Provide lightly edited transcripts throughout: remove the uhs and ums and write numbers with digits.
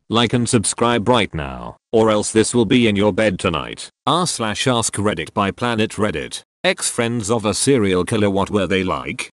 Like and subscribe right now, or else this will be in your bed tonight. r/ask Reddit by Planet Reddit. Ex-friends of a serial killer, what were they like?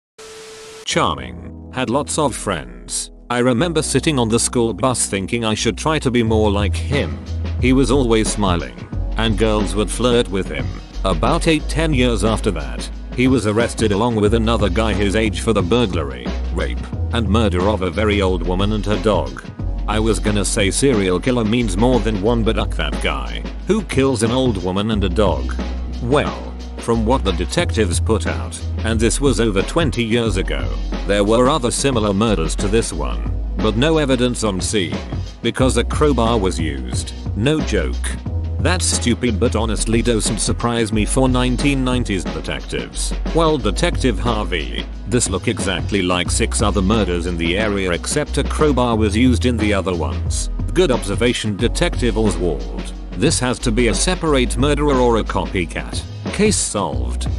Charming. Had lots of friends. I remember sitting on the school bus thinking I should try to be more like him. He was always smiling, and girls would flirt with him. About 8-10 years after that, he was arrested along with another guy his age for the burglary, rape, and murder of a very old woman and her dog. I was gonna say serial killer means more than one, but that guy. Who kills an old woman and a dog? Well, from what the detectives put out, and this was over 20 years ago, there were other similar murders to this one, but no evidence on scene, because a crowbar was used. No joke. That's stupid, but honestly doesn't surprise me for 1990s detectives. Well, Detective Harvey, this looked exactly like 6 other murders in the area except a crowbar was used in the other ones. Good observation, Detective Oswald. This has to be a separate murderer or a copycat. Case solved.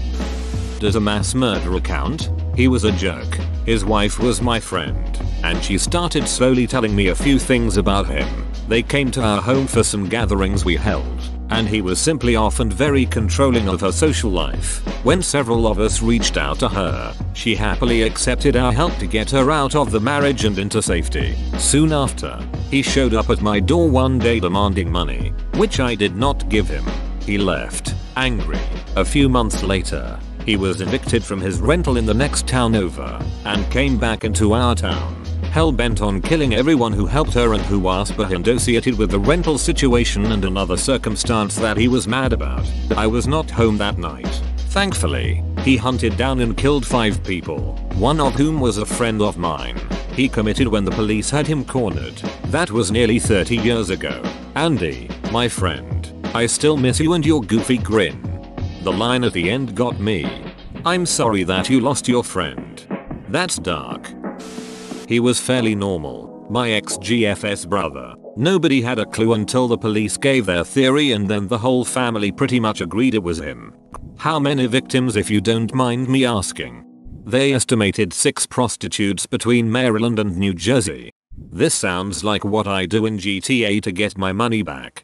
Does a mass murderer count? He was a jerk. His wife was my friend, and she started slowly telling me a few things about him. They came to our home for some gatherings we held, and he was simply off and very controlling of her social life. When several of us reached out to her, she happily accepted our help to get her out of the marriage and into safety. Soon after, he showed up at my door one day demanding money, which I did not give him. He left, angry. A few months later, he was evicted from his rental in the next town over, and came back into our town, hell-bent on killing everyone who helped her and who was associated with the rental situation and another circumstance that he was mad about. I was not home that night. Thankfully, he hunted down and killed 5 people, one of whom was a friend of mine. He committed when the police had him cornered. That was nearly 30 years ago. Andy, my friend, I still miss you and your goofy grin. The line at the end got me. I'm sorry that you lost your friend. That's dark. He was fairly normal, my ex-GFS brother. Nobody had a clue until the police gave their theory, and then the whole family pretty much agreed it was him. How many victims, if you don't mind me asking? They estimated 6 prostitutes between Maryland and New Jersey. This sounds like what I do in GTA to get my money back.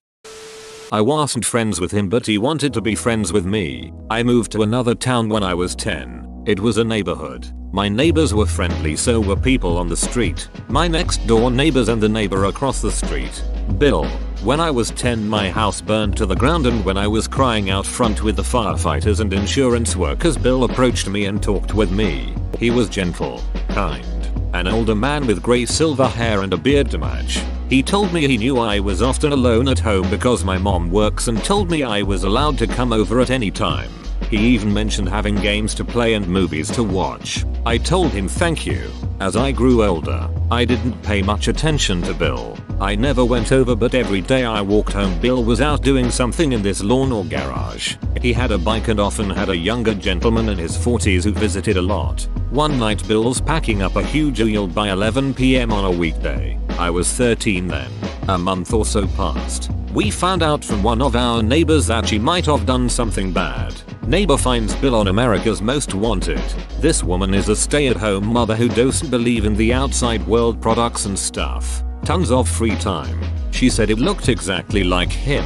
I wasn't friends with him, but he wanted to be friends with me. I moved to another town when I was 10. It was a neighborhood. My neighbors were friendly, so were people on the street. My next door neighbors and the neighbor across the street. Bill. When I was 10, my house burned to the ground, and when I was crying out front with the firefighters and insurance workers, Bill approached me and talked with me. He was gentle, kind, an older man with grey silver hair and a beard to match. He told me he knew I was often alone at home because my mom works, and told me I was allowed to come over at any time. He even mentioned having games to play and movies to watch. I told him thank you. As I grew older, I didn't pay much attention to Bill. I never went over, but every day I walked home, Bill was out doing something in this lawn or garage. He had a bike and often had a younger gentleman in his 40s who visited a lot. One night Bill's packing up a huge yield by 11 PM on a weekday. I was 13 then. A month or so passed. We found out from one of our neighbors that she might have done something bad. Neighbor finds Bill on America's Most Wanted. This woman is a stay-at-home mother who doesn't believe in the outside world products and stuff. Tons of free time. She said it looked exactly like him.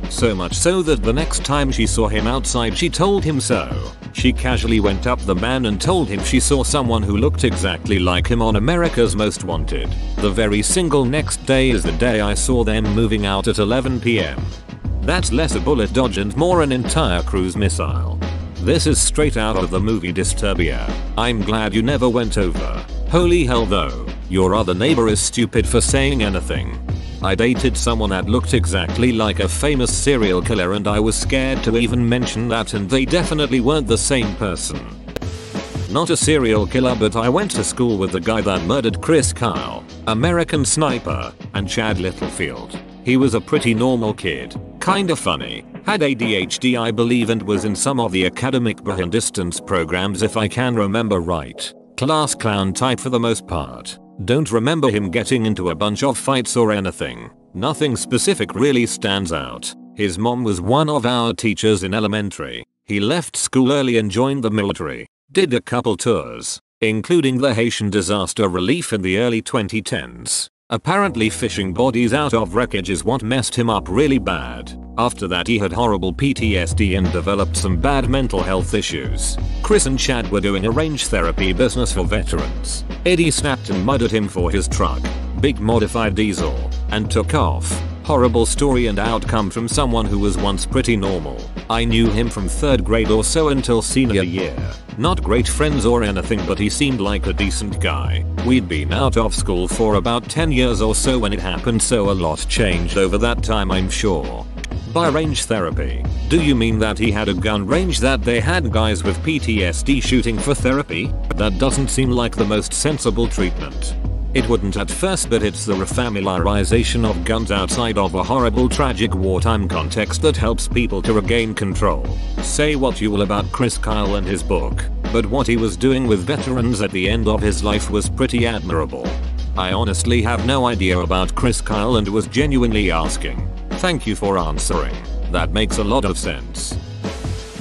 So much so that the next time she saw him outside, she told him so. She casually went up the man and told him she saw someone who looked exactly like him on America's Most Wanted. The very single next day is the day I saw them moving out at 11 PM. That's less a bullet dodge and more an entire cruise missile. This is straight out of the movie Disturbia. I'm glad you never went over. Holy hell though, your other neighbor is stupid for saying anything. I dated someone that looked exactly like a famous serial killer, and I was scared to even mention that, and they definitely weren't the same person. Not a serial killer, but I went to school with the guy that murdered Chris Kyle, American Sniper, and Chad Littlefield. He was a pretty normal kid, kinda funny, had ADHD I believe, and was in some of the academic behind distance programs if I can remember right. Class clown type for the most part. Don't remember him getting into a bunch of fights or anything. Nothing specific really stands out. His mom was one of our teachers in elementary. He left school early and joined the military. Did a couple tours, including the Haitian disaster relief in the early 2010s. Apparently fishing bodies out of wreckage is what messed him up really bad. After that he had horrible PTSD and developed some bad mental health issues. Chris and Chad were doing a range therapy business for veterans. Eddie snapped and murdered him for his truck, big modified diesel, and took off. Horrible story and outcome from someone who was once pretty normal. I knew him from 3rd grade or so until senior year. Not great friends or anything, but he seemed like a decent guy. We'd been out of school for about 10 years or so when it happened, so a lot changed over that time, I'm sure. By range therapy, do you mean that he had a gun range that they had guys with PTSD shooting for therapy? That doesn't seem like the most sensible treatment. It wouldn't at first, but it's the refamiliarization of guns outside of a horrible tragic wartime context that helps people to regain control. Say what you will about Chris Kyle and his book, but what he was doing with veterans at the end of his life was pretty admirable. I honestly have no idea about Chris Kyle and was genuinely asking. Thank you for answering. That makes a lot of sense.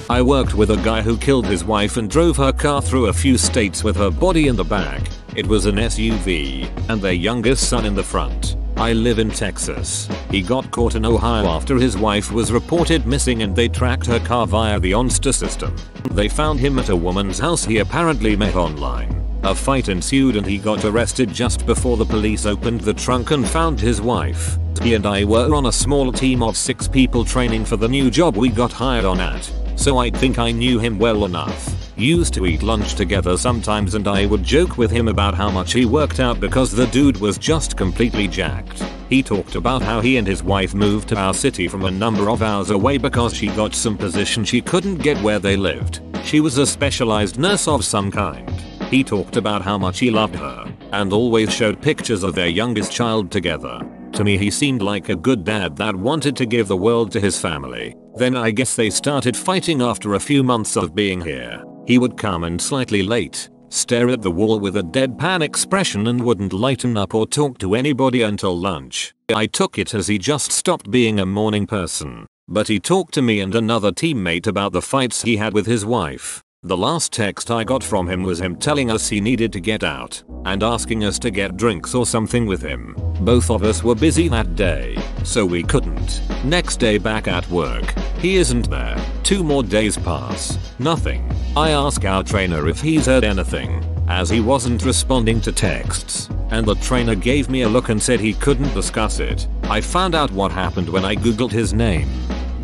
I worked with a guy who killed his wife and drove her car through a few states with her body in the back. It was an SUV, and their youngest son in the front. I live in Texas. He got caught in Ohio after his wife was reported missing and they tracked her car via the OnStar system. They found him at a woman's house he apparently met online. A fight ensued and he got arrested just before the police opened the trunk and found his wife. He and I were on a small team of 6 people training for the new job we got hired on at, so I think I knew him well enough. Used to eat lunch together sometimes and I would joke with him about how much he worked out because the dude was just completely jacked. He talked about how he and his wife moved to our city from a number of hours away because she got some position she couldn't get where they lived. She was a specialized nurse of some kind. He talked about how much he loved her and always showed pictures of their youngest child together. To me he seemed like a good dad that wanted to give the world to his family. Then I guess they started fighting after a few months of being here. He would come in slightly late, stare at the wall with a deadpan expression and wouldn't lighten up or talk to anybody until lunch. I took it as he just stopped being a morning person, but he talked to me and another teammate about the fights he had with his wife. The last text I got from him was him telling us he needed to get out and asking us to get drinks or something with him. Both of us were busy that day, so we couldn't. Next day back at work, he isn't there. 2 more days pass. Nothing. I ask our trainer if he's heard anything, as he wasn't responding to texts, and the trainer gave me a look and said he couldn't discuss it. I found out what happened when I googled his name.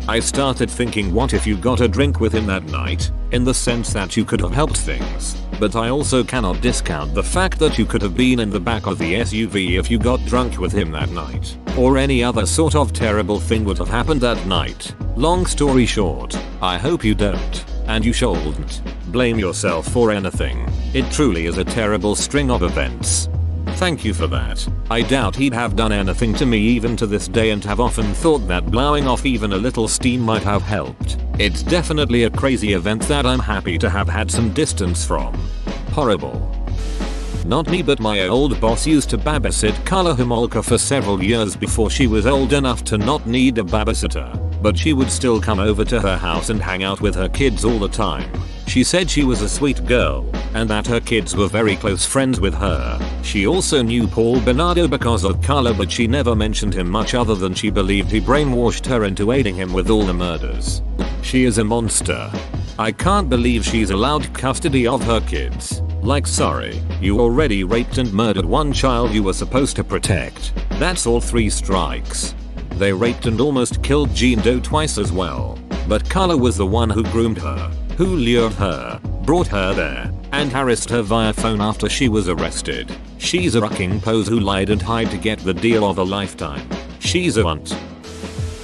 I started thinking, what if you got a drink with him that night, in the sense that you could have helped things, but I also cannot discount the fact that you could have been in the back of the SUV if you got drunk with him that night, or any other sort of terrible thing would have happened that night. Long story short, I hope you don't, and you shouldn't, blame yourself for anything. It truly is a terrible string of events. Thank you for that. I doubt he'd have done anything to me even to this day and have often thought that blowing off even a little steam might have helped. It's definitely a crazy event that I'm happy to have had some distance from. Horrible. Not me, but my old boss used to babysit Carla Homolka for several years before she was old enough to not need a babysitter, but she would still come over to her house and hang out with her kids all the time. She said she was a sweet girl, and that her kids were very close friends with her. She also knew Paul Bernardo because of Carla, but she never mentioned him much other than she believed he brainwashed her into aiding him with all the murders. She is a monster. I can't believe she's allowed custody of her kids. Like, sorry, you already raped and murdered one child you were supposed to protect. That's all 3 strikes. They raped and almost killed Jean Doe twice as well. But Carla was the one who groomed her, who lured her, brought her there, and harassed her via phone after she was arrested. She's a fucking pose who lied and hied to get the deal of a lifetime. She's a cunt.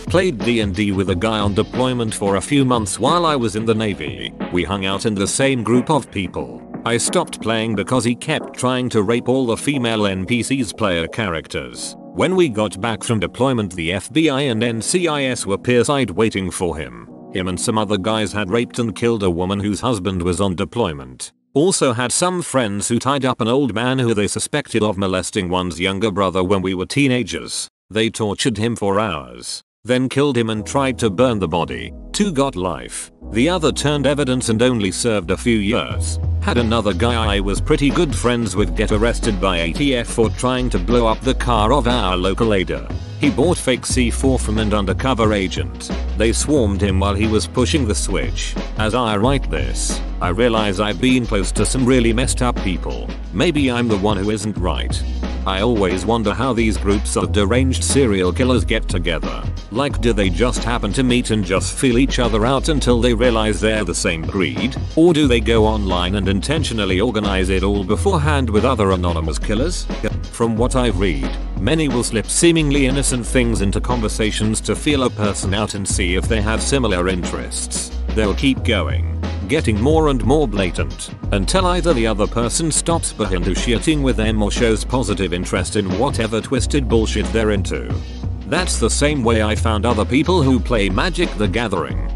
Played D&D with a guy on deployment for a few months while I was in the Navy. We hung out in the same group of people. I stopped playing because he kept trying to rape all the female NPC's player characters. When we got back from deployment, the FBI and NCIS were pier-side waiting for him. Him and some other guys had raped and killed a woman whose husband was on deployment. Also had some friends who tied up an old man who they suspected of molesting one's younger brother when we were teenagers. They tortured him for hours. then killed him and tried to burn the body. 2 got life. The other turned evidence and only served a few years. Had another guy I was pretty good friends with get arrested by ATF for trying to blow up the car of our local leader. He bought fake C4 from an undercover agent. They swarmed him while he was pushing the switch. As I write this, I realize I've been close to some really messed up people. Maybe I'm the one who isn't right. I always wonder how these groups of deranged serial killers get together. Like, do they just happen to meet and just feel each other out until they realize they're the same breed? Or do they go online and intentionally organize it all beforehand with other anonymous killers? From what I've read, many will slip seemingly innocent things into conversations to feel a person out and see if they have similar interests. They'll keep going, getting more and more blatant, until either the other person stops bullshitting with them or shows positive interest in whatever twisted bullshit they're into. That's the same way I found other people who play Magic the Gathering.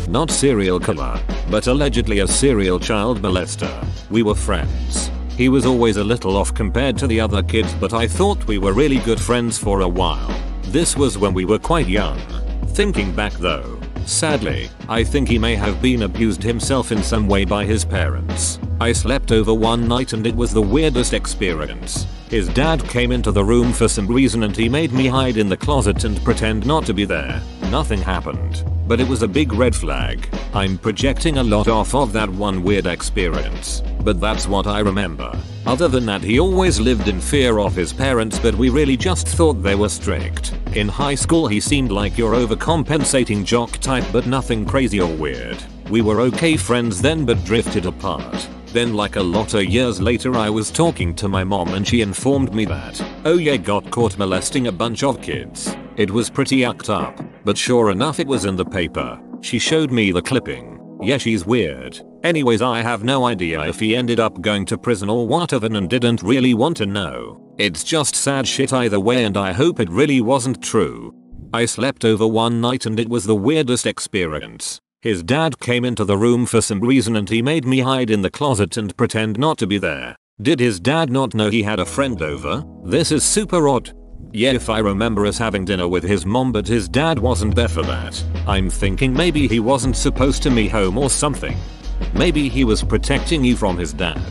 Not serial killer, but allegedly a serial child molester. We were friends. He was always a little off compared to the other kids, but I thought we were really good friends for a while. This was when we were quite young. Thinking back though, sadly, I think he may have been abused himself in some way by his parents. I slept over one night and it was the weirdest experience. His dad came into the room for some reason and he made me hide in the closet and pretend not to be there. Nothing happened, but it was a big red flag. I'm projecting a lot off of that one weird experience, but that's what I remember. Other than that, he always lived in fear of his parents, but we really just thought they were strict. In high school he seemed like your overcompensating jock type, but nothing crazy or weird. We were okay friends then but drifted apart. Then like a lot of years later I was talking to my mom and she informed me that, oh yeah, got caught molesting a bunch of kids. It was pretty yucked up, but sure enough it was in the paper. She showed me the clipping. Yeah, she's weird. Anyways, I have no idea if he ended up going to prison or whatever and didn't really want to know. It's just sad shit either way and I hope it really wasn't true. I slept over one night and it was the weirdest experience. His dad came into the room for some reason and he made me hide in the closet and pretend not to be there. Did his dad not know he had a friend over? This is super odd. Yeah, if I remember us having dinner with his mom but his dad wasn't there for that. I'm thinking maybe he wasn't supposed to meet home or something. Maybe he was protecting you from his dad.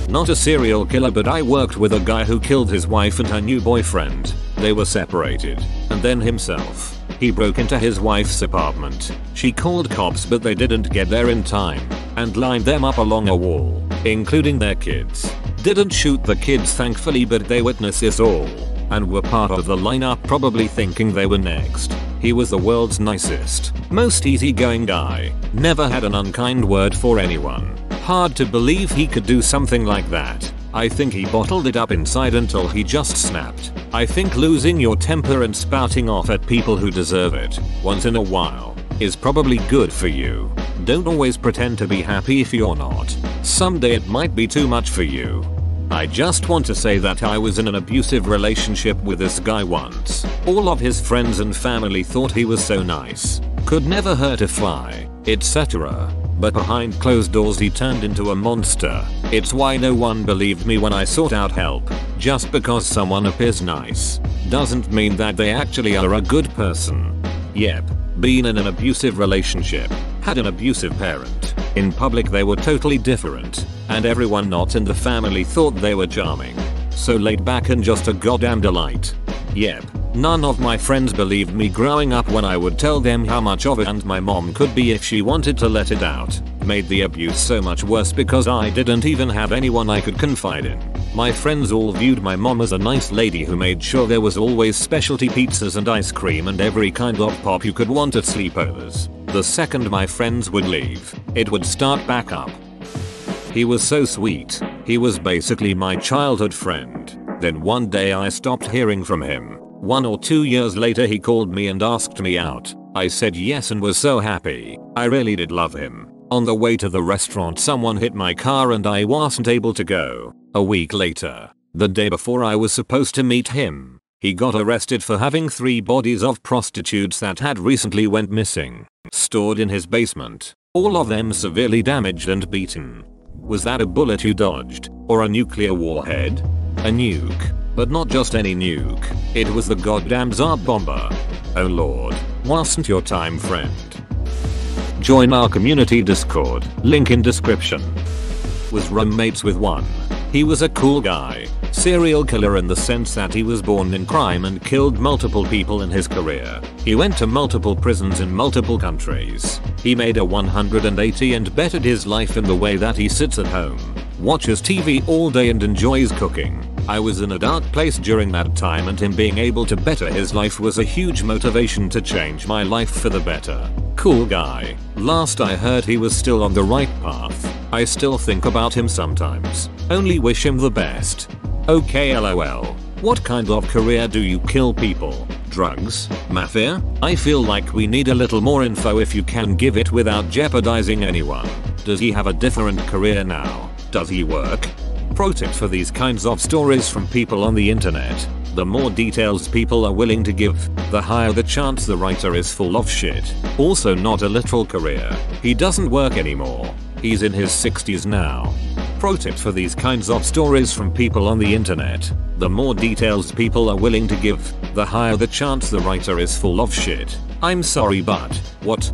Not a serial killer, but I worked with a guy who killed his wife and her new boyfriend. They were separated, and then himself. He broke into his wife's apartment. She called cops but they didn't get there in time, and lined them up along a wall, including their kids. Didn't shoot the kids thankfully, but they witnessed this all, and were part of the lineup, probably thinking they were next. He was the world's nicest, most easygoing guy. Never had an unkind word for anyone. Hard to believe he could do something like that. I think he bottled it up inside until he just snapped. I think losing your temper and spouting off at people who deserve it once in a while is probably good for you. Don't always pretend to be happy if you're not. Someday it might be too much for you. I just want to say that I was in an abusive relationship with this guy once. All of his friends and family thought he was so nice, could never hurt a fly, etc. But behind closed doors he turned into a monster. It's why no one believed me when I sought out help. Just because someone appears nice doesn't mean that they actually are a good person. Yep, been in an abusive relationship, had an abusive parent. In public they were totally different, and everyone not in the family thought they were charming. So laid back and just a goddamn delight. Yep, none of my friends believed me growing up when I would tell them how much of it and my mom could be if she wanted to let it out. Made the abuse so much worse because I didn't even have anyone I could confide in. My friends all viewed my mom as a nice lady who made sure there was always specialty pizzas and ice cream and every kind of pop you could want at sleepovers. The second my friends would leave, it would start back up. He was so sweet. He was basically my childhood friend. Then one day I stopped hearing from him. 1 or 2 years later he called me and asked me out. I said yes and was so happy. I really did love him. On the way to the restaurant someone hit my car and I wasn't able to go. A week later, the day before I was supposed to meet him, he got arrested for having 3 bodies of prostitutes that had recently went missing, stored in his basement, all of them severely damaged and beaten. Was that a bullet you dodged, or a nuclear warhead? A nuke, but not just any nuke. It was the goddamn Tsar bomber. Oh lord, wasn't your time, friend? Join our community Discord, link in description. Was roommates with one. He was a cool guy. Serial killer in the sense that he was born in crime and killed multiple people in his career. He went to multiple prisons in multiple countries. He made a 180 and bettered his life in the way that he sits at home, watches TV all day and enjoys cooking. I was in a dark place during that time and him being able to better his life was a huge motivation to change my life for the better. Cool guy. Last I heard he was still on the right path. I still think about him sometimes. Only wish him the best. Okay lol. What kind of career do you kill people? Drugs? Mafia? I feel like we need a little more info if you can give it without jeopardizing anyone. Does he have a different career now? Does he work? Pro tip for these kinds of stories from people on the internet. The more details people are willing to give, the higher the chance the writer is full of shit. Also not a literal career. He doesn't work anymore. He's in his 60s now. Pro tip for these kinds of stories from people on the internet. The more details people are willing to give, the higher the chance the writer is full of shit. I'm sorry but, what?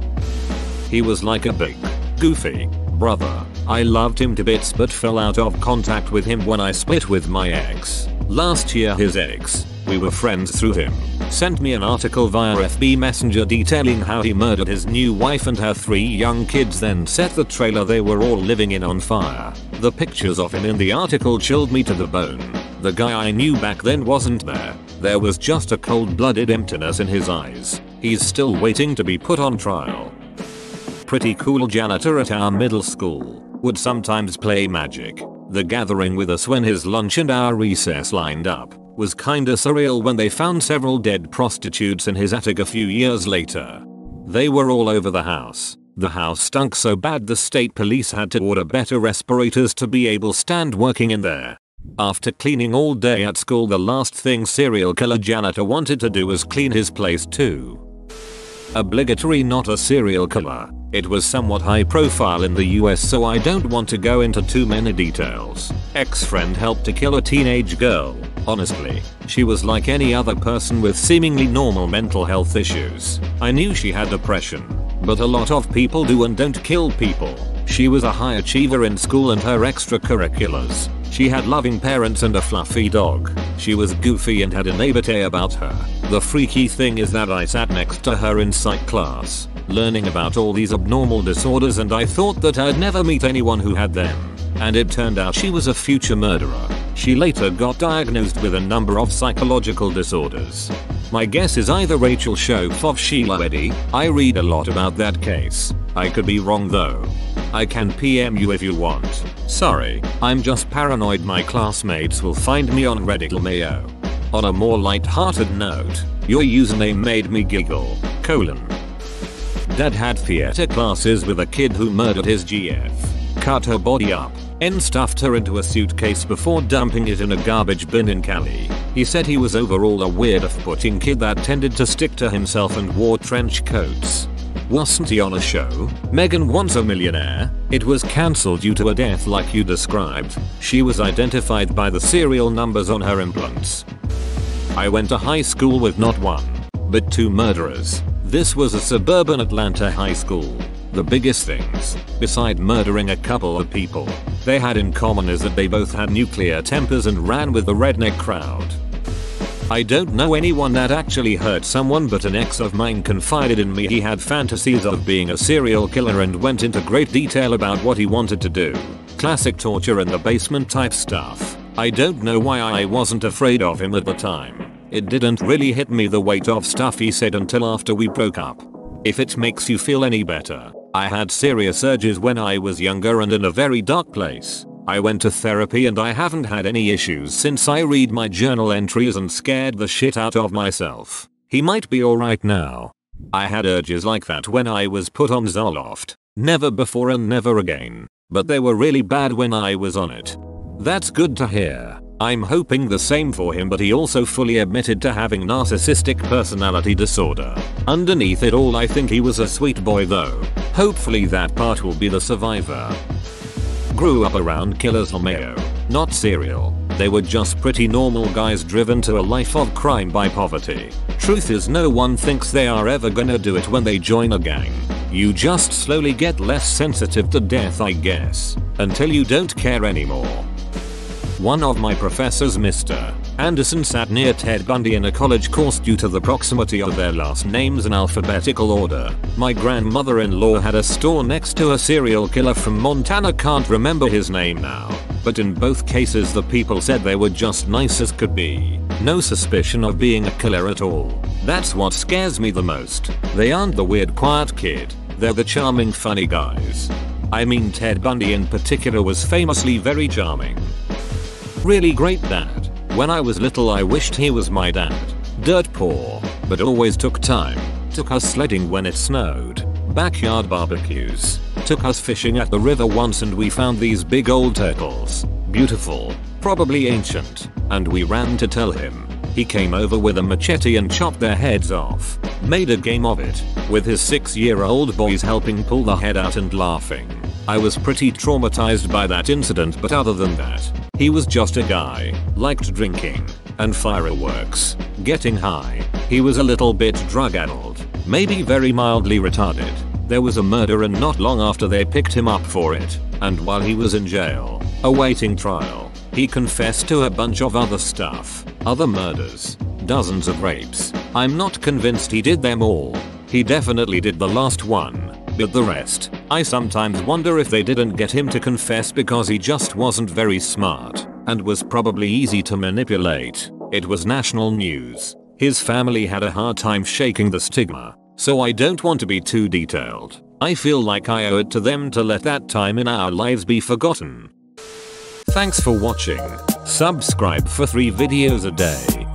He was like a big, goofy brother. I loved him to bits but fell out of contact with him when I split with my ex. Last year his ex, we were friends through him, sent me an article via FB Messenger detailing how he murdered his new wife and her 3 young kids, then set the trailer they were all living in on fire. The pictures of him in the article chilled me to the bone. The guy I knew back then wasn't there. There was just a cold-blooded emptiness in his eyes. He's still waiting to be put on trial. Pretty cool janitor at our middle school. Would sometimes play Magic the Gathering with us when his lunch and our recess lined up. Was kinda surreal when they found several dead prostitutes in his attic a few years later. They were all over the house. The house stunk so bad the state police had to order better respirators to be able to stand working in there. After cleaning all day at school, the last thing serial killer janitor wanted to do was clean his place too. Obligatory not a serial killer. It was somewhat high profile in the US, so I don't want to go into too many details. Ex-friend helped to kill a teenage girl. Honestly, she was like any other person with seemingly normal mental health issues. I knew she had depression, but a lot of people do and don't kill people. She was a high achiever in school and her extracurriculars. She had loving parents and a fluffy dog. She was goofy and had a naivete about her. The freaky thing is that I sat next to her in psych class, learning about all these abnormal disorders, and I thought that I'd never meet anyone who had them. And it turned out she was a future murderer. She later got diagnosed with a number of psychological disorders. My guess is either Rachel Shoaf of Sheila Eddy. I read a lot about that case. I could be wrong though. I can PM you if you want. Sorry, I'm just paranoid my classmates will find me on Reddit Mayo. On a more light-hearted note, your username made me giggle. Dad had theater classes with a kid who murdered his GF. Cut her body up and stuffed her into a suitcase before dumping it in a garbage bin in Cali. He said he was overall a weird off-putting kid that tended to stick to himself and wore trench coats. Wasn't he on a show, Megan Wants a Millionaire? It was cancelled due to a death like you described. She was identified by the serial numbers on her implants. I went to high school with not one, but 2 murderers. This was a suburban Atlanta high school. The biggest things, beside murdering a couple of people, they had in common is that they both had nuclear tempers and ran with the redneck crowd. I don't know anyone that actually hurt someone, but an ex of mine confided in me he had fantasies of being a serial killer and went into great detail about what he wanted to do. Classic torture in the basement type stuff. I don't know why I wasn't afraid of him at the time. It didn't really hit me the weight of stuff he said until after we broke up. If it makes you feel any better, I had serious urges when I was younger and in a very dark place. I went to therapy and I haven't had any issues since. I read my journal entries and scared the shit out of myself. He might be alright now. I had urges like that when I was put on Zoloft. Never before and never again. But they were really bad when I was on it. That's good to hear. I'm hoping the same for him, but he also fully admitted to having narcissistic personality disorder. Underneath it all, I think he was a sweet boy though. Hopefully that part will be the survivor. Grew up around killers on Mayo. Not serial. They were just pretty normal guys driven to a life of crime by poverty. Truth is, no one thinks they are ever gonna do it when they join a gang. You just slowly get less sensitive to death, I guess, until you don't care anymore. One of my professors, Mr. Anderson, sat near Ted Bundy in a college course due to the proximity of their last names in alphabetical order. My grandmother-in-law had a store next to a serial killer from Montana, can't remember his name now, but in both cases the people said they were just nice as could be. No suspicion of being a killer at all. That's what scares me the most. They aren't the weird quiet kid, they're the charming funny guys. I mean, Ted Bundy in particular was famously very charming. Really great dad. When I was little I wished he was my dad. Dirt poor, but always took time. Took us sledding when it snowed. Backyard barbecues. Took us fishing at the river once and we found these big old turtles. Beautiful. Probably ancient. And we ran to tell him. He came over with a machete and chopped their heads off. Made a game of it, with his 6-year-old boys helping pull the head out and laughing. I was pretty traumatized by that incident, but other than that, he was just a guy, liked drinking, and fireworks, getting high. He was a little bit drug-addled, maybe very mildly retarded. There was a murder and not long after they picked him up for it, and while he was in jail, awaiting trial, he confessed to a bunch of other stuff, other murders, dozens of rapes. I'm not convinced he did them all. He definitely did the last one, but the rest, I sometimes wonder if they didn't get him to confess because he just wasn't very smart, and was probably easy to manipulate. It was national news. His family had a hard time shaking the stigma, so I don't want to be too detailed. I feel like I owe it to them to let that time in our lives be forgotten. Thanks for watching. Subscribe for 3 videos a day.